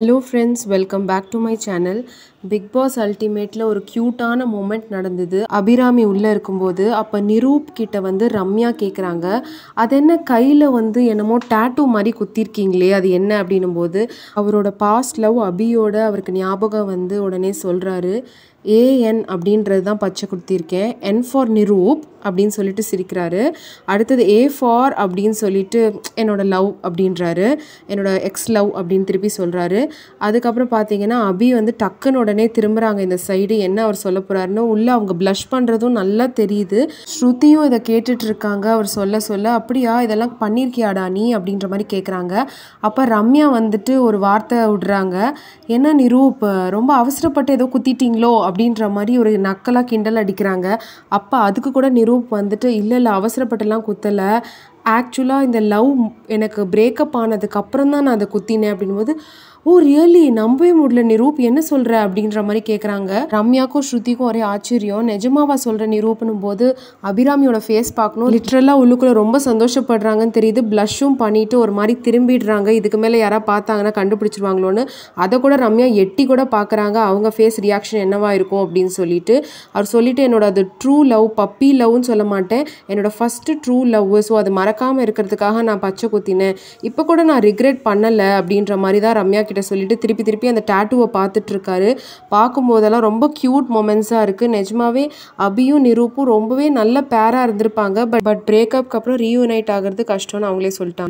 Hello friends, welcome back to my channel. Big Boss Ultimateல ஒரு கியூட்டான moment நடந்தது. அபிராமி உள்ள இருக்கும்போது அப்ப நிரூப் கிட்ட வந்து ரம்யா கேக்குறாங்க, அது என்ன கையில வந்து என்னமோ டாட்டூ மாதிரி குத்திருக்கீங்களே, அது என்ன அப்படின்னும்போது அவரோட பாஸ்ட் லவ் அபியோட அவருக்கு ஞாபகம் வந்து உடனே சொல்றாரு, ஏஎன் அப்படின்றது தான் பச்சை குத்திருக்கேன், என் ஃபார் நிரூப் அப்படின்னு சொல்லிட்டு சிரிக்கிறாரு. அடுத்தது ஏ ஃபார் அப்படின்னு சொல்லிட்டு என்னோட லவ் அப்படின்றாரு, என்னோட எக்ஸ் லவ் அப்படின்னு திருப்பி சொல்கிறாரு. அதுக்கப்புறம் பார்த்தீங்கன்னா அபி வந்து டக்குன்னு உடனே திரும்புகிறாங்க இந்த சைடு, என்ன அவர் சொல்ல போகிறாருன்னு. உள்ளே அவங்க ப்ளஷ் பண்ணுறதும் நல்லா தெரியுது. ஸ்ருதியும் இதை கேட்டுட்டு இருக்காங்க. அவர் சொல்ல சொல்ல அப்படியா இதெல்லாம் பண்ணியிருக்கியாடா நீ அப்படின்ற மாதிரி கேட்குறாங்க. அப்போ ரம்யா வந்துட்டு ஒரு வார்த்தை விடுறாங்க, என்ன நிரூப் ரொம்ப அவசரப்பட்டு ஏதோ குத்திட்டீங்களோ அப்படின்ற மாதிரி ஒரு நக்கலாக கிண்டல் அடிக்கிறாங்க. அப்போ அதுக்கு கூட நிரூப் வந்துட்டு இல்லை அவசரப்பட்டுலாம் குத்தலை, ஆக்சுவலாக இந்த லவ் எனக்கு பிரேக்கப் ஆனதுக்கு அப்புறம் தான் நான் அதை குத்தினேன் அப்படின்போது, ஓ ரியலி நம்பவே முடியல நிரூப், என்ன சொல்கிற அப்படின்ற மாதிரி கேட்குறாங்க. ரம்யாக்கும் ஸ்ருதிக்கும் ஒரே ஆச்சரியம், நிஜமாவா சொல்கிற நிரூப்னும் போது அபிராமியோட ஃபேஸ் பார்க்கணும், லிட்ரலாக உள்ளுக்குள்ளே ரொம்ப சந்தோஷப்படுறாங்கன்னு தெரியுது. ப்ளஷ்ஷும் பண்ணிவிட்டு ஒரு மாதிரி திரும்பிடுறாங்க, இதுக்கு மேலே யாராவது பார்த்தாங்கன்னா கண்டுபிடிச்சிருவாங்களோன்னு. அதை கூட ரம்யா எட்டி கூட பார்க்குறாங்க, அவங்க ஃபேஸ் ரியாக்ஷன் என்னவா இருக்கும் அப்படின்னு சொல்லிட்டு. அவர் சொல்லிவிட்டு என்னோட அது ட்ரூ லவ், பப்பி லவ்னு சொல்ல மாட்டேன், என்னோட ஃபஸ்ட்டு ட்ரூ லவ், ஸோ அது மறக்காமல் இருக்கிறதுக்காக நான் பச்சை குத்தினேன், இப்போ கூட நான் ரிக்ரெட் பண்ணலை அப்படின்ற மாதிரி தான் ரம்யா கிட்ட சொல்லிட்டு திருப்பி அந்த டாட்டூவை பார்த்துட்டு இருக்காரு. பார்க்கும்போதெல்லாம் ரொம்ப க்யூட் மொமெண்ட்ஸாக இருக்குது. நிஜமாவே அபியும் நிரூப்பும் ரொம்பவே நல்ல பேராக இருந்திருப்பாங்க. பட் பிரேக்கப்க்கு அப்புறம் ரீயூனைட் ஆகிறது கஷ்டம்னு அவங்களே சொல்லிட்டாங்க.